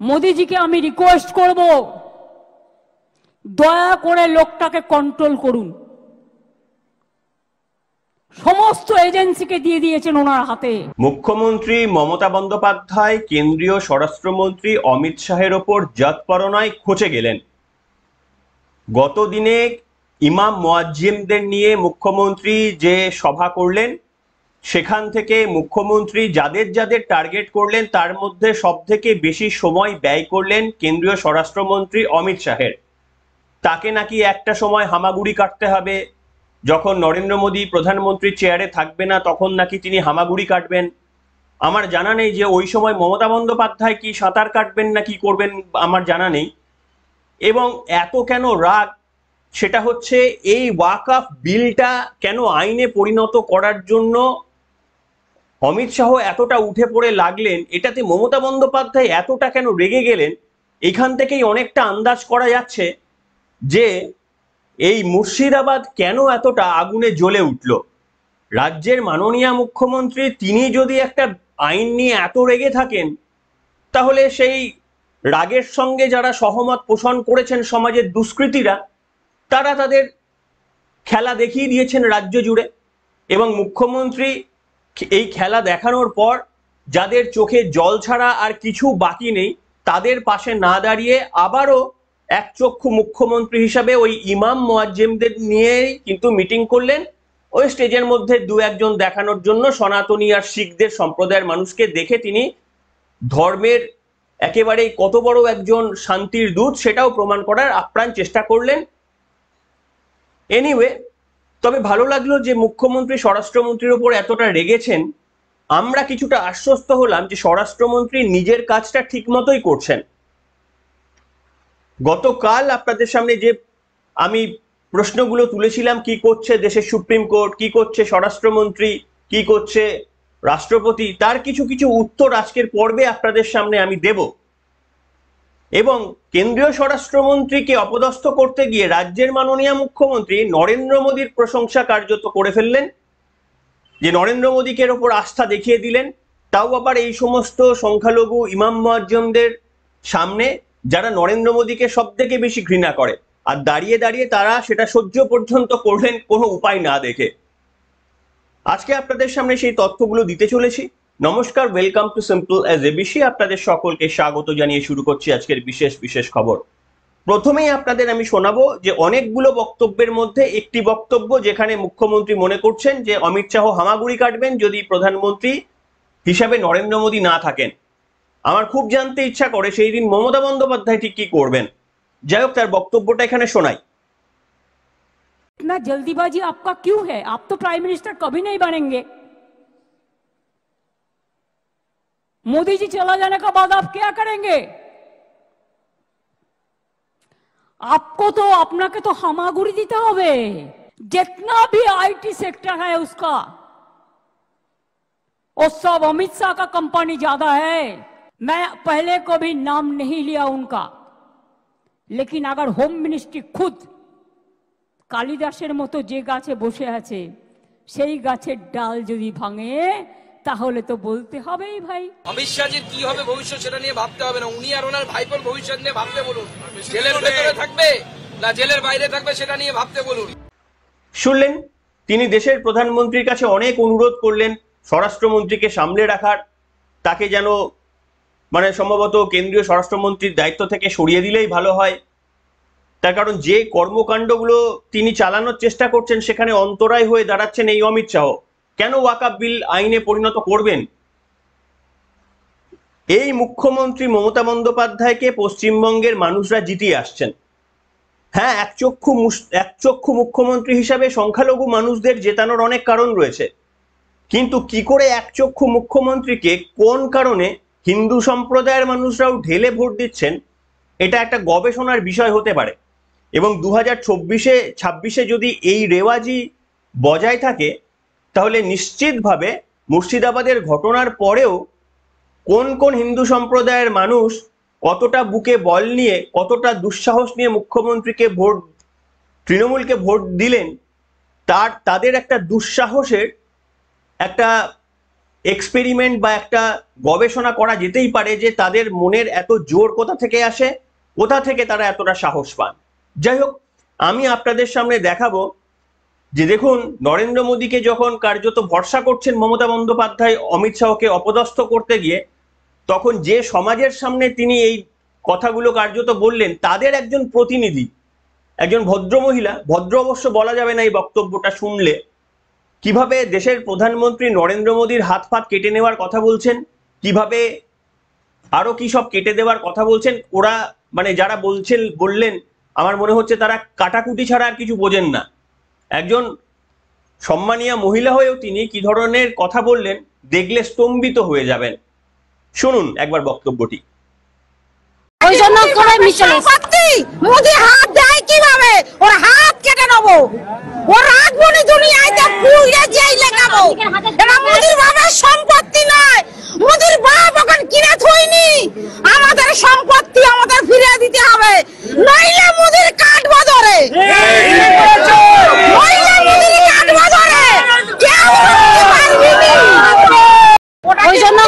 মোদিজিকে আমি রিকোয়েস্ট করব, দয়া করে লোকটাকে কন্ট্রোল করুন। সমস্ত এজেন্সিকে দিয়ে দিয়েছেন ওনার হাতে। মুখ্যমন্ত্রী মমতা বন্দ্যোপাধ্যায় কেন্দ্রীয় স্বরাষ্ট্রমন্ত্রী অমিত শাহের ওপর জাতপরনায় খচে গেলেন। গত দিনে ইমাম মুয়াজ্জিমদের নিয়ে মুখ্যমন্ত্রী যে সভা করলেন, সেখান থেকে মুখ্যমন্ত্রী যাদের যাদের টার্গেট করলেন তার মধ্যে সবথেকে বেশি সময় ব্যয় করলেন কেন্দ্রীয় স্বরাষ্ট্রমন্ত্রী অমিত শাহের। তাকে নাকি একটা সময় হামাগুড়ি কাটতে হবে, যখন নরেন্দ্র মোদী প্রধানমন্ত্রী চেয়ারে থাকবে না তখন নাকি তিনি হামাগুড়ি কাটবেন। আমার জানা নেই যে ওই সময় মমতা বন্দ্যোপাধ্যায় কি সাঁতার কাটবেন না কি করবেন, আমার জানা নেই। এবং এত কেন রাগ, সেটা হচ্ছে এই ওয়াকফ বিলটা কেন আইনে পরিণত করার জন্য অমিত শাহ এতটা উঠে পড়ে লাগলেন, এটাতে মমতা বন্দ্যোপাধ্যায় এতটা কেন রেগে গেলেন। এখান থেকেই অনেকটা আন্দাজ করা যাচ্ছে যে এই মুর্শিদাবাদ কেন এতটা আগুনে জ্বলে উঠল। রাজ্যের মাননীয় মুখ্যমন্ত্রী তিনি যদি একটা আইন নিয়ে এত রেগে থাকেন, তাহলে সেই রাগের সঙ্গে যারা সহমত পোষণ করেছেন সমাজের দুষ্কৃতীরা, তারা তাদের খেলা দেখিয়ে দিয়েছেন রাজ্য জুড়ে। এবং মুখ্যমন্ত্রী এই খেলা দেখানোর পর যাদের চোখে জল ছাড়া আর কিছু বাকি নেই, তাদের পাশে না দাঁড়িয়ে আবারও একচক্ষু মুখ্যমন্ত্রী হিসাবে ওই ইমাম মুয়াজ্জিমদের নিয়েই কিন্তু মিটিং করলেন, ওই স্টেজের মধ্যে দু একজন দেখানোর জন্য সনাতনী আর শিখদের সম্প্রদায়ের মানুষকে দেখে তিনি ধর্মের একেবারেই কত বড় একজন শান্তির দূত সেটাও প্রমাণ করার আপ্রাণ চেষ্টা করলেন। এনিওয়ে, তবে ভালো লাগলো যে মুখ্যমন্ত্রী স্বরাষ্ট্রমন্ত্রীর উপর এতটা রেগেছেন। আমরা কিছুটা আশ্বস্ত হলাম যে স্বরাষ্ট্রমন্ত্রী নিজের কাজটা ঠিক মতোই করছেন। গতকাল আপনাদের সামনে যে আমি প্রশ্নগুলো তুলেছিলাম, কি করছে দেশের সুপ্রিম কোর্ট, কি করছে স্বরাষ্ট্রমন্ত্রী, কি করছে রাষ্ট্রপতি, তার কিছু কিছু উত্তর আজকের পর্বে আপনাদের সামনে আমি দেব। এবং কেন্দ্রীয় স্বরাষ্ট্রমন্ত্রীকে অপদস্থ করতে গিয়ে রাজ্যের মাননীয় মুখ্যমন্ত্রী নরেন্দ্র মোদীর প্রশংসা কার্যত করে ফেললেন, যে নরেন্দ্র মোদীকে ওপর আস্থা দেখিয়ে দিলেন, তাও আবার এই সমস্ত সংখ্যালঘু ইমাম মুয়াজ্জিমদের সামনে যারা নরেন্দ্র মোদীকে সব থেকে বেশি ঘৃণা করে, আর দাঁড়িয়ে দাঁড়িয়ে তারা সেটা সহ্য পর্যন্ত করলেন কোনো উপায় না দেখে। আজকে আপনাদের সামনে সেই তথ্যগুলো দিতে চলেছি। নমস্কার, welcome to simple as ABC. আপনাদের সকলকে স্বাগত জানিয়ে শুরু করছি আজকের বিশেষ খবর। প্রথমেই আপনাদের আমি শোনাবো যে অনেকগুলো বক্তব্যের মধ্যে একটি বক্তব্য যেখানে মুখ্যমন্ত্রী মনে করছেন যে অমিত শাহ হামাগুড়ি কাটবেন যদি প্রধানমন্ত্রী হিসাবে নরেন্দ্র মোদী না থাকেন। আমার খুব জানতে ইচ্ছা করে সেই দিন মমতা বন্দ্যোপাধ্যায় ঠিক কি করবেন। যাই হোক, তার বক্তব্যটা এখানে শোনাই। इतना जल्दीबाजी आपका क्यों है? आप तो प्राइम मिनिस्टर कभी नहीं बनेंगे। मोदी जी चला जाने के बाद आप क्या करेंगे? आपको तो अपना के तो हामागुड़ी देते होगे। जितना भी आईटी सेक्टर है उसका, वो सब अमित शाह का कंपनी ज्यादा है। मैं पहले कभी नाम नहीं लिया उनका, लेकिन अगर होम मिनिस्ट्री खुद কালিদাসের মতো যে গাছে বসে আছে সেই গাছের ডাল যদি ভাঙে, তাহলে তো বলতে হবেই ভাই। অমিত শাহের কি হবে ভবিষ্যৎ সেটা নিয়ে ভাবতে হবে না, উনি আর ওনার ভাইপোর ভবিষ্যৎ নিয়ে ভাবতে বলুন। জেলের ভেতরে থাকবে না জেলের বাইরে থাকবে সেটা নিয়ে ভাবতে বলুন। শুনলেন, তিনি দেশের প্রধানমন্ত্রীর কাছে অনেক অনুরোধ করলেন স্বরাষ্ট্রমন্ত্রীকে সামলে রাখার, তাকে যেন সম্ভবত কেন্দ্রীয় স্বরাষ্ট্রমন্ত্রীর দায়িত্ব থেকে সরিয়ে দিলেই ভালো হয়। তার কারণ যে কর্মকাণ্ডগুলো তিনি চালানোর চেষ্টা করছেন সেখানে অন্তরায় হয়ে দাঁড়াচ্ছেন এই অমিত শাহ। কেন ওয়াকফ বিল আইনে পরিণত করবেন? এই মুখ্যমন্ত্রী মমতা বন্দ্যোপাধ্যায়কে পশ্চিমবঙ্গের মানুষরা জিতিয়ে আসছেন। হ্যাঁ, একচক্ষু মুখ্যমন্ত্রী হিসাবে সংখ্যালঘু মানুষদের জেতানোর অনেক কারণ রয়েছে, কিন্তু কি করে একচক্ষু মুখ্যমন্ত্রীকে কোন কারণে হিন্দু সম্প্রদায়ের মানুষরাও ঢেলে ভোট দিচ্ছেন, এটা একটা গবেষণার বিষয় হতে পারে। এবং 2026-এ যদি এই রেওয়াজি বজায় থাকে, তাহলে নিশ্চিতভাবে মুর্শিদাবাদের ঘটনার পরেও কোন কোন হিন্দু সম্প্রদায়ের মানুষ কতটা বুকে বল নিয়ে, কতটা দুঃসাহস নিয়ে মুখ্যমন্ত্রীকে তৃণমূলকে ভোট দিলেন, তাদের একটা দুঃসাহসের একটা এক্সপেরিমেন্ট বা একটা গবেষণা করা যেতেই পারে যে তাদের মনের এত জোর কোথা থেকে আসে, কোথা থেকে তারা এতটা সাহস পান। যাই হোক, আমি আপনাদের সামনে দেখাবো যে দেখুন, নরেন্দ্র মোদীকে যখন কার্যত ভরসা করছেন মমতা বন্দ্যোপাধ্যায় অমিত শাহকে অপদস্থ করতে গিয়ে, তখন যে সমাজের সামনে তিনি এই কথাগুলো কার্যত বললেন, তাদের একজন প্রতিনিধি, একজন ভদ্রমহিলা, ভদ্র অবশ্য বলা যাবে না এই বক্তব্যটা শুনলে, কিভাবে দেশের প্রধানমন্ত্রী নরেন্দ্র মোদীর হাত ফাত কেটে নেওয়ার কথা বলছেন, কিভাবে আরো কি সব কেটে দেওয়ার কথা বলছেন। ওরা মানে যারা বললেন, আমার মনে হচ্ছে তারা কাটাকুটি ছাড়া আর কিছু বোঝেন না। একজন সম্মানীয় মহিলা হয়েও তিনি কি ধরনের কথা বললেন, দেখলে স্তম্ভিত হয়ে যাবেন। শুনুন একবার বক্তব্যটি। ওই জন্য করে মিশলে মোদি হাত দেয় কিভাবে, ওর হাত কেটে নেবো, ওর রাজবনি দুনিয়ায় তো পুড়ে যেই লাগাবো। এটা মোদির বাবার সম্পত্তি নয়, মোদির বাপ ওখান কিনে থইনি। আমাদের সম্পত্তি আমাদের ফিরে দিতে হবে, নইলে মোদির কাটবো ধরে, নইলে মোদির কাটবো ধরে, কেউ পারবি না। ওই জন্য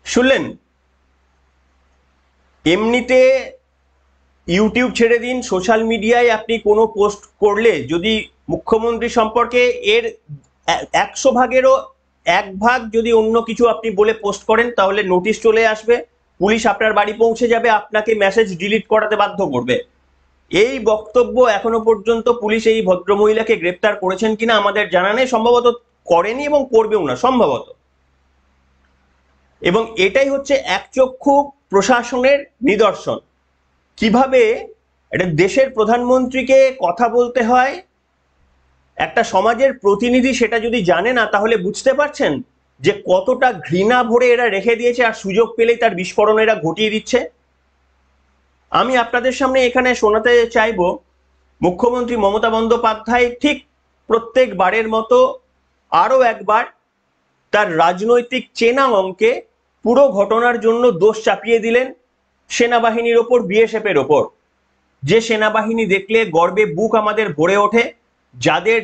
শুনলেন, এমনিতে ইউটিউব ছেড়ে দিন, সোশ্যাল মিডিয়ায় আপনি কোনো পোস্ট করলে যদি মুখ্যমন্ত্রী সম্পর্কে এর 100 ভাগেরও 1 ভাগ যদি অন্য কিছু আপনি বলে পোস্ট করেন, তাহলে নোটিশ চলে আসবে, পুলিশ আপনার বাড়ি পৌঁছে যাবে, আপনাকে মেসেজ ডিলিট করাতে বাধ্য করবে। এই বক্তব্য এখনো পর্যন্ত পুলিশ এই ভদ্রমহিলাকে গ্রেপ্তার করেছেন কিনা আমাদের জানা নেই, সম্ভবত করেনি এবং করবেও না সম্ভবত। এবং এটাই হচ্ছে একচক্ষু প্রশাসনের নিদর্শন, কিভাবে একটা দেশের প্রধানমন্ত্রীকে কথা বলতে হয়, একটা সমাজের প্রতিনিধি সেটা যদি জানে না, তাহলে বুঝতে পারছেন যে কতটা ঘৃণা ভরে এরা রেখে দিয়েছে, আর সুযোগ পেলেই তার বিস্ফোরণ এরা ঘটিয়ে দিচ্ছে। আমি আপনাদের সামনে এখানে শোনাতে চাইবো, মুখ্যমন্ত্রী মমতা বন্দ্যোপাধ্যায় ঠিক প্রত্যেকবারের মতো আরো একবার তার রাজনৈতিক চেনা অঙ্কে পুরো ঘটনার জন্য দোষ চাপিয়ে দিলেন সেনাবাহিনীর ওপর, বিএসএফ এর ওপর। যে সেনাবাহিনী দেখলে গর্বে বুক আমাদের ভরে ওঠে, যাদের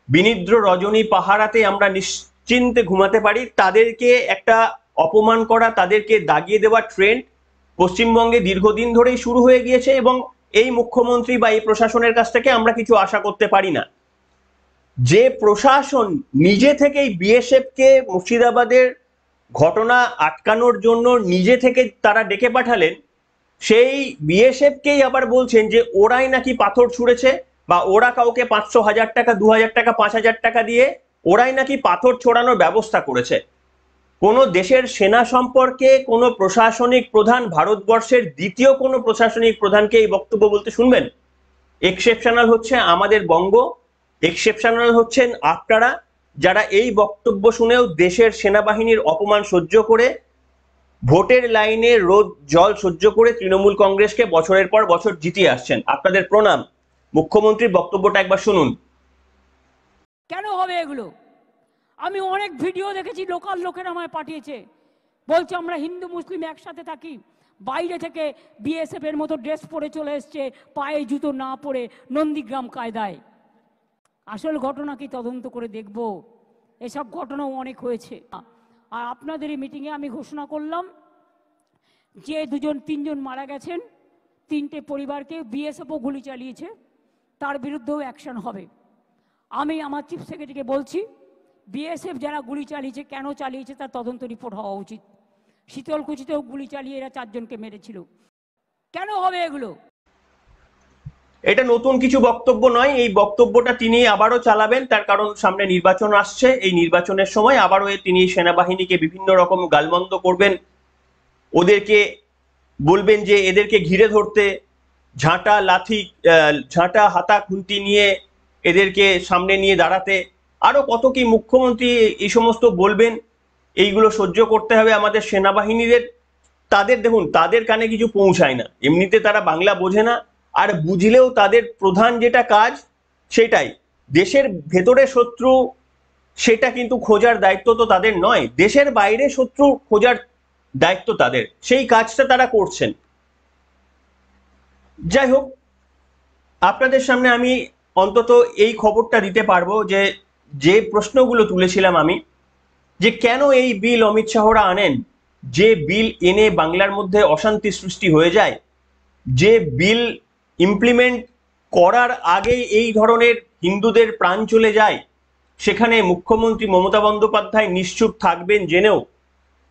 বিনিদ্র রজনী পাহারাতে আমরা নিশ্চিন্তে ঘুমাতে পারি, তাদেরকে একটা অপমান করা, তাদেরকে দাগিয়ে দেওয়া ট্রেন্ড পশ্চিমবঙ্গে দীর্ঘদিন ধরেই শুরু হয়ে গিয়েছে, এবং এই মুখ্যমন্ত্রী বা এই প্রশাসনের কাছ থেকে আমরা কিছু আশা করতে পারি না। যে প্রশাসন নিজে থেকেই বিএসএফ কে মুর্শিদাবাদের ঘটনা আটকানোর জন্য নিজে থেকে তারা ডেকে পাঠালেন, সেই বিএসএফ কেই আবার বলছেন যে ওরাই নাকি পাথর ছুঁড়েছে, বা ওরা কাউকে 500, 1000 টাকা, 2000 টাকা, 5000 টাকা দিয়ে ওরাই নাকি পাথর ছোড়ানোর ব্যবস্থা করেছে। কোনো দেশের সেনা সম্পর্কে কোনো প্রশাসনিক প্রধান, ভারতবর্ষের দ্বিতীয় কোনো প্রশাসনিক প্রধানকে এই বক্তব্য বলতে শুনবেন? এক্সেপশনাল হচ্ছে আমাদের বঙ্গ, এক্সেপশনাল হচ্ছেন আপনারা, যারা এই বক্তব্য শুনেও দেশের সেনাবাহিনীর অপমান সহ্য করে, ভোটের লাইনে রোদ জল সহ্য করে তৃণমূল কংগ্রেসকে বছরের পর বছর জিতিয়ে আসছেন। আপনাদের প্রণাম। মুখ্যমন্ত্রীর বক্তব্যটা একবার শুনুন। কেন হবে এগুলো? আমি অনেক ভিডিও দেখেছি, লোকাল লোকেরা আমায় পাঠিয়েছে, বলছে আমরা হিন্দু মুসলিম একসাথে থাকি, বাইরে থেকে বিএসএফ এর মতো ড্রেস পরে চলে এসছে, পায়ে জুতো না পরে, নন্দীগ্রাম কায়দায়। আসল ঘটনা কি তদন্ত করে দেখব? এসব ঘটনাও অনেক হয়েছে। আর আপনাদের এই মিটিংয়ে আমি ঘোষণা করলাম যে 2-3 জন মারা গেছেন, 3টে পরিবারকে বিএসএফও গুলি চালিয়েছে, তার বিরুদ্ধেও অ্যাকশন হবে। আমি আমার চিফ সেক্রেটারিকে বলছি, বিএসএফ যারা গুলি চালিয়েছে, কেন চালিয়েছে তার তদন্ত রিপোর্ট হওয়া উচিত। শীতলকুচিতেও গুলি চালিয়ে এরা 4 জনকে মেরেছিল। কেন হবে এগুলো? এটা নতুন কিছু বক্তব্য নয়, এই বক্তব্যটা তিনি আবারও চালাবেন, তার কারণ সামনে নির্বাচন আসছে। এই নির্বাচনের সময় আবারও তিনি সেনাবাহিনীকে বিভিন্ন রকম গালমন্দ করবেন, ওদেরকে বলবেন যে এদেরকে ঘিরে ধরতে, ঝাঁটা লাঠি, ঝাঁটা হাতা খুন্তি নিয়ে এদেরকে সামনে নিয়ে দাঁড়াতে, আরো কত কি মুখ্যমন্ত্রী এই সমস্ত বলবেন। এইগুলো সহ্য করতে হবে আমাদের সেনাবাহিনীদের। তাদের দেখুন, তাদের কানে কিছু পৌঁছায় না, এমনিতে তারা বাংলা বোঝে না, আর বুঝলেও তাদের প্রধান যেটা কাজ সেটাই, দেশের ভেতরে শত্রু সেটা কিন্তু খোঁজার দায়িত্ব তো তাদের নয়, দেশের বাইরে শত্রু খোঁজার দায়িত্ব তাদের, সেই কাজটা তারা করছেন। যাই হোক, আপনাদের সামনে আমি অন্তত এই খবরটা দিতে পারবো যে যে প্রশ্নগুলো তুলেছিলাম আমি, যে কেন এই বিল অমিত শাহরা আনেন, যে বিল এনে বাংলার মধ্যে অশান্তি সৃষ্টি হয়ে যায়, যে বিল ইমপ্লিমেন্ট করার আগেই এই ধরনের হিন্দুদের প্রাণ চলে যায়, সেখানে মুখ্যমন্ত্রী মমতা বন্দ্যোপাধ্যায় নিশ্চুপ থাকবেন জেনেও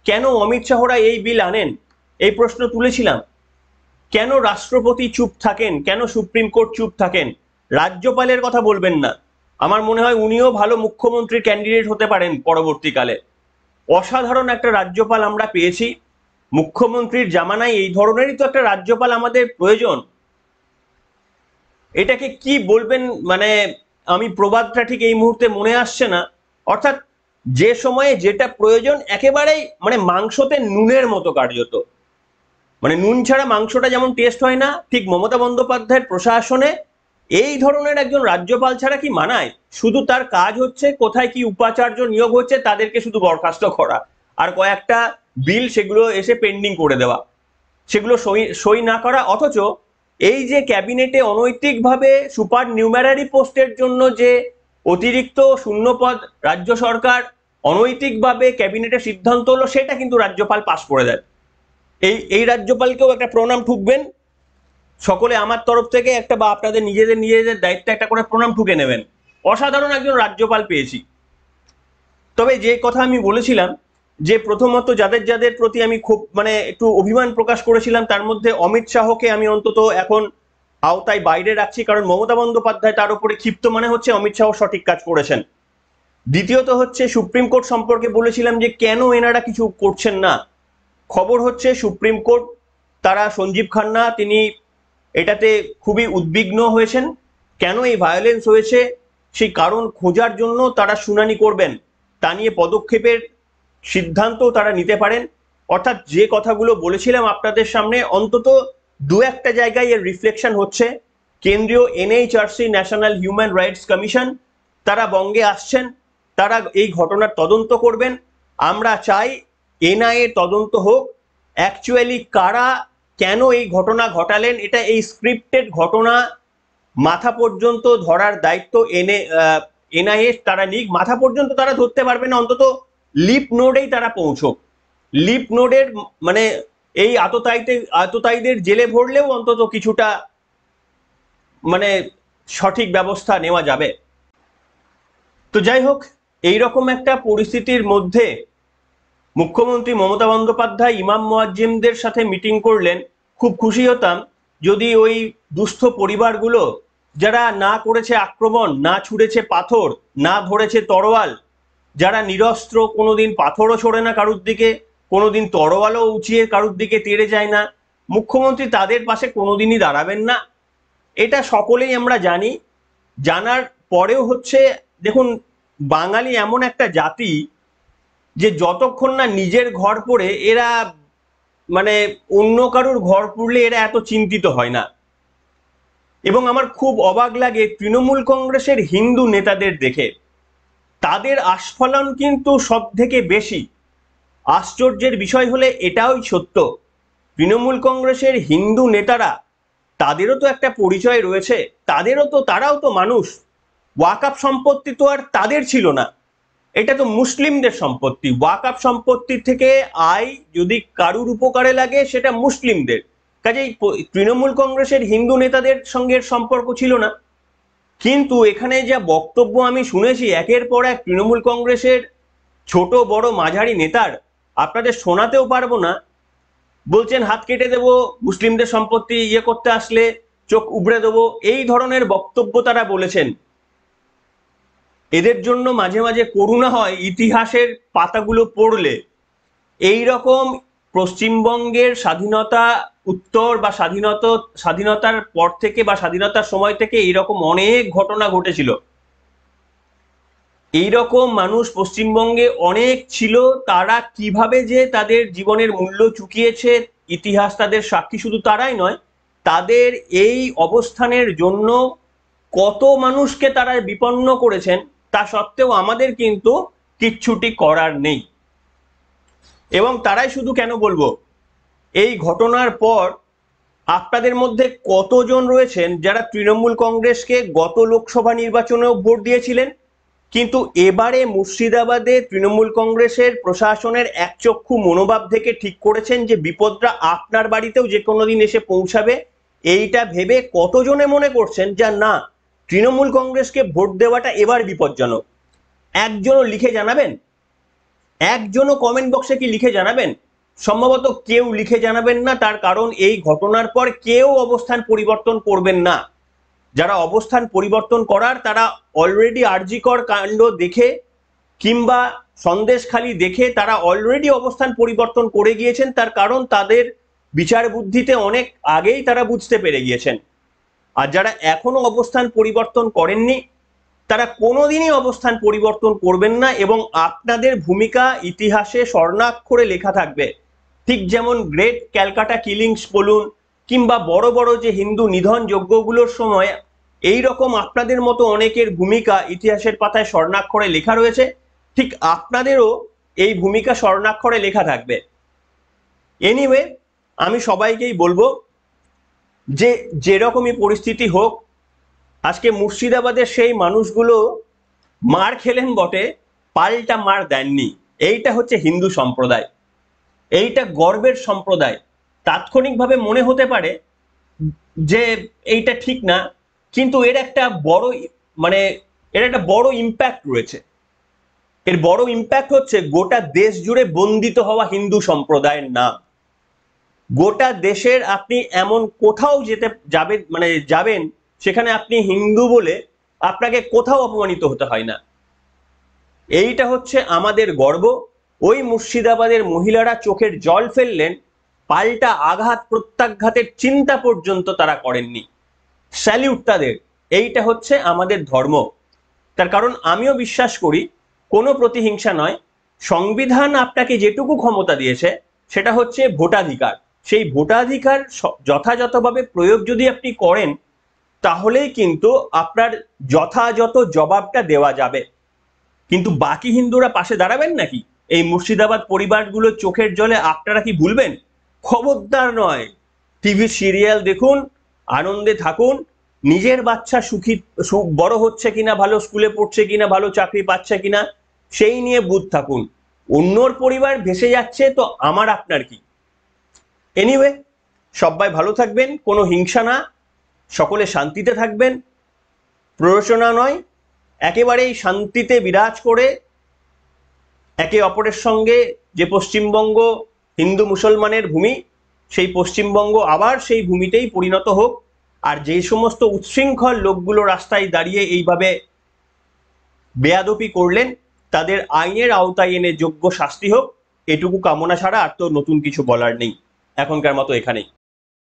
কেন অমিত শাহরা এই বিল আনেন, এই প্রশ্ন তুলেছিলাম। কেন রাষ্ট্রপতি চুপ থাকেন, কেন সুপ্রিম কোর্ট চুপ থাকেন, রাজ্যপালের কথা বলবেন না? আমার মনে হয় উনিও ভালো মুখ্যমন্ত্রীর ক্যান্ডিডেট হতে পারেন পরবর্তীকালে। অসাধারণ একটা রাজ্যপাল আমরা পেয়েছি, মুখ্যমন্ত্রীর জামানায় এই ধরনেরই তো একটা রাজ্যপাল আমাদের প্রয়োজন। এটাকে কি বলবেন, মানে আমি প্রবাদটা ঠিক এই মুহূর্তে মনে আসছে না। অর্থাৎ যে সময়ে যেটা প্রয়োজন একেবারেই মানে মাংসতে নুনের মতো কার্যত, মানে নুন ছাড়া মাংসটা যেমন টেস্ট হয় না, ঠিক মমতা বন্দ্যোপাধ্যায়ের প্রশাসনে এই ধরনের একজন রাজ্যপাল ছাড়া কি মানায়? শুধু তার কাজ হচ্ছে কোথায় কি উপাচার্য নিয়োগ হচ্ছে তাদেরকে শুধু বরখাস্ত করা, আর কয়েকটা বিল সেগুলো এসে পেন্ডিং করে দেওয়া, সেগুলো সই না করা। অথচ এই যে ক্যাবিনেটে অনৈতিকভাবে সুপার নিউমেরারি পোস্টের জন্য যে অতিরিক্ত শূন্যপদ রাজ্য সরকার অনৈতিকভাবে ক্যাবিনেটে সিদ্ধান্ত হলো, সেটা কিন্তু রাজ্যপাল পাশ করে দেয়। এই রাজ্যপালকেও একটা প্রণাম ঠুকবেন সকলে আমার তরফ থেকে, একটা বা আপনাদের নিজেদের দায়িত্ব একটা করে প্রণাম ঠুকে নেবেন। অসাধারণ একজন রাজ্যপাল পেয়েছি। তবে যে কথা আমি বলেছিলাম যে প্রথমত যাদের যাদের প্রতি আমি খুব মানে একটু অভিমান প্রকাশ করেছিলাম, তার মধ্যে অমিত শাহকে আমি অন্তত এখন আওতায় বাইরে রাখছি, কারণ মমতা বন্দ্যোপাধ্যায় তার উপরে ক্ষিপ্ত, মানে হচ্ছে অমিত শাহ সঠিক কাজ করেছেন। দ্বিতীয়ত হচ্ছে সুপ্রিম কোর্ট সম্পর্কে বলেছিলাম যে কেন এনারা কিছু করছেন না। খবর হচ্ছে সুপ্রিম কোর্ট, তারা সঞ্জীব খান্না তিনি এটাতে খুবই উদ্বিগ্ন হয়েছেন। কেন এই ভায়োলেন্স হয়েছে সেই কারণ খোঁজার জন্য তারা শুনানি করবেন, তা নিয়ে পদক্ষেপের সিদ্ধান্ত তারা নিতে পারেন। অর্থাৎ যে কথাগুলো বলেছিলাম আপনাদের সামনে, অন্তত দু একটা জায়গায় এর রিফ্লেকশন হচ্ছে। কেন্দ্রীয় NHRC national human rights commission তারা বঙ্গে আসছেন, তারা এই ঘটনার তদন্ত করবেন। আমরা চাই এনআইএ তদন্ত হোক, অ্যাকচুয়ালি কারা কেন এই ঘটনা ঘটালেন, এটা এই স্ক্রিপ্টেড ঘটনা মাথা পর্যন্ত ধরার দায়িত্ব এনআইএ তারা নিক। মাথা পর্যন্ত তারা ধরতে পারবে না, অন্তত লিপ নোডেই তারা পৌঁছক। লিপ নোডের মানে এই আততায়ীদের জেলে ভরলেও অন্তত কিছুটা মানে সঠিক ব্যবস্থা নেওয়া যাবে। তো যাই হোক, এইরকম একটা পরিস্থিতির মধ্যে মুখ্যমন্ত্রী মমতা বন্দ্যোপাধ্যায় ইমাম মুয়াজ্জিমদের সাথে মিটিং করলেন। খুব খুশি হতাম যদি ওই দুস্থ পরিবারগুলো যারা না করেছে আক্রমণ, না ছুঁড়েছে পাথর, না ধরেছে তরোয়াল, যারা নিরস্ত্র, কোনোদিন পাথরও ছোড়ে না কারুর দিকে, কোনোদিন তরোয়ালও উঁচিয়ে কারুর দিকে তেড়ে যায় না, মুখ্যমন্ত্রী তাদের পাশে কোনোদিনই দাঁড়াবেন না। এটা সকলেই আমরা জানি। জানার পরেও হচ্ছে, দেখুন বাঙালি এমন একটা জাতি যে যতক্ষণ না নিজের ঘর পড়ে এরা মানে অন্য কারুর ঘর পুড়লে এরা এত চিন্তিত হয় না। এবং আমার খুব অবাক লাগে তৃণমূল কংগ্রেসের হিন্দু নেতাদের দেখে, তাদের আস্ফালন কিন্তু সব থেকে বেশি। আশ্চর্যের বিষয় হলে এটাই সত্য, তৃণমূল কংগ্রেসের হিন্দু নেতারা, তাদেরও তো একটা পরিচয় রয়েছে, তারাও তো মানুষ। ওয়াকআপ সম্পত্তি তো আর তাদের ছিল না, এটা তো মুসলিমদের সম্পত্তি। ওয়াকআপ সম্পত্তি থেকে আয় যদি কারুর উপকারে লাগে সেটা মুসলিমদের, কাজেই তৃণমূল কংগ্রেসের হিন্দু নেতাদের সঙ্গে সম্পর্ক ছিল না। কিন্তু এখানে যা বক্তব্য আমি শুনেছি একের পর এক তৃণমূল কংগ্রেসের ছোট বড় মাঝারি নেতার, আপনাদের শোনাতেও পারবো না। বলছেন হাত কেটে দেবো, মুসলিমদের সম্পত্তি ইয়ে করতে আসলে চোখ উবড়ে দেবো, এই ধরনের বক্তব্য তারা বলেছেন। এদের জন্য মাঝে মাঝে করুণা হয় ইতিহাসের পাতাগুলো পড়লে। এই রকম পশ্চিমবঙ্গের স্বাধীনতা উত্তর বা স্বাধীনতার পর থেকে বা স্বাধীনতার সময় থেকে এইরকম অনেক ঘটনা ঘটেছিল। এইরকম মানুষ পশ্চিমবঙ্গে অনেক ছিল, তারা কিভাবে যে তাদের জীবনের মূল্য চুকিয়েছে ইতিহাস তাদের সাক্ষী। শুধু তারাই নয়, তাদের এই অবস্থানের জন্য কত মানুষকে তারা বিপন্ন করেছেন, তা সত্ত্বেও আমাদের কিন্তু কিচ্ছুটি করার নেই। এবং তারাই শুধু কেন বলবো, এই ঘটনার পর আপনাদের মধ্যে কতজন রয়েছেন যারা তৃণমূল কংগ্রেসকে গত লোকসভা নির্বাচনেও ভোট দিয়েছিলেন? কিন্তু এবারে মুর্শিদাবাদে তৃণমূল কংগ্রেসের প্রশাসনের একচক্ষু মনোভাব থেকে ঠিক করেছেন যে বিপদটা আপনার বাড়িতেও যে কোনো দিন এসে পৌঁছাবে। এইটা ভেবে কতজনে মনে করছেন যে না, তৃণমূল কংগ্রেসকে ভোট দেওয়াটা এবার বিপজ্জনক? একজনও লিখে জানাবেন? একজনও কমেন্ট বক্সে কি লিখে জানাবেন? সম্ভবত কেউ লিখে জানাবেন না, তার কারণ এই ঘটনার পর কেউ অবস্থান পরিবর্তন করবেন না। যারা অবস্থান পরিবর্তন করার, তারা অলরেডি আরজিকর কাণ্ড দেখে কিংবা সন্দেশখালি দেখে তারা অলরেডি অবস্থান পরিবর্তন করে গিয়েছেন। তার কারণ তাদের বিচার বুদ্ধিতে অনেক আগেই তারা বুঝতে পেরে গিয়েছেন। আর যারা এখনো অবস্থান পরিবর্তন করেননি, তারা কোনোদিনই অবস্থান পরিবর্তন করবেন না এবং আপনাদের ভূমিকা ইতিহাসে স্বর্ণাক্ষরে লেখা থাকবে। ঠিক যেমন গ্রেট ক্যালকাটা কিলিংস বলুন কিংবা বড় বড় যে হিন্দু নিধন যজ্ঞগুলোর সময় এই রকম আপনাদের মতো অনেকের ভূমিকা ইতিহাসের পাতায় স্বর্ণাক্ষরে লেখা রয়েছে, ঠিক আপনাদেরও এই ভূমিকা স্বর্ণাক্ষরে লেখা থাকবে। এনিওয়ে, আমি সবাইকেই বলবো যে যেরকমই পরিস্থিতি হোক, আজকে মুর্শিদাবাদের সেই মানুষগুলো মার খেলেন বটে, পাল্টা মার দেননি। এইটা হচ্ছে হিন্দু সম্প্রদায়, এইটা গর্বের সম্প্রদায়। তাৎক্ষণিকভাবে মনে হতে পারে যে এইটা ঠিক না, কিন্তু এর একটা বড় ইম্প্যাক্ট রয়েছে। এর বড় ইম্প্যাক্ট হচ্ছে গোটা দেশ জুড়ে বন্দিত হওয়া হিন্দু সম্প্রদায়ের নাম। গোটা দেশের আপনি এমন কোথাও যাবেন সেখানে আপনি হিন্দু বলে আপনাকে কোথাও অপমানিত হতে হয় না। এইটা হচ্ছে আমাদের গর্ব। ওই মুর্শিদাবাদের মহিলারা চোখের জল ফেললেন, পাল্টা আঘাত প্রত্যাঘাতের চিন্তা পর্যন্ত তারা করেননি। স্যালিউট তাদের। এইটা হচ্ছে আমাদের ধর্ম। তার কারণ আমিও বিশ্বাস করি কোনো প্রতিহিংসা নয়, সংবিধান আপনাকে যেটুকু ক্ষমতা দিয়েছে সেটা হচ্ছে ভোটাধিকার। সেই ভোটাধিকার যথাযথভাবে প্রয়োগ যদি আপনি করেন, তাহলেই কিন্তু আপনার যথাযথ জবাবটা দেওয়া যাবে। কিন্তু বাকি হিন্দুরা পাশে দাঁড়াবেন নাকি? এই মুর্শিদাবাদ পরিবারগুলোর চোখের জলে আপনারা কি ভুলবেন? খবরদার নয়। টিভি সিরিয়াল দেখুন, আনন্দে থাকুন, নিজের বাচ্চা বড় হচ্ছে কিনা, ভালো স্কুলে পড়ছে কিনা, ভালো চাকরি পাচ্ছে কিনা, সেই নিয়ে বুধ থাকুন। অন্যর পরিবার ভেসে যাচ্ছে তো আমার আপনার কি? এনিওয়ে, সবাই ভালো থাকবেন, কোনো হিংসা না, সকলে শান্তিতে থাকবেন। প্ররোচনা নয়, একেবারেই শান্তিতে বিরাজ করে একে অপরের সঙ্গে যে পশ্চিমবঙ্গ হিন্দু মুসলমানের ভূমি, সেই পশ্চিমবঙ্গ আবার সেই ভূমিতেই পরিণত হোক। আর যে সমস্ত উচ্ছৃঙ্খল লোকগুলো রাস্তায় দাঁড়িয়ে এইভাবে বেয়াদপি করলেন, তাদের আইনের আওতায় এনে যোগ্য শাস্তি হোক, এটুকু কামনা ছাড়া আর তো নতুন কিছু বলার নেই। এখনকার মতো এখানেই।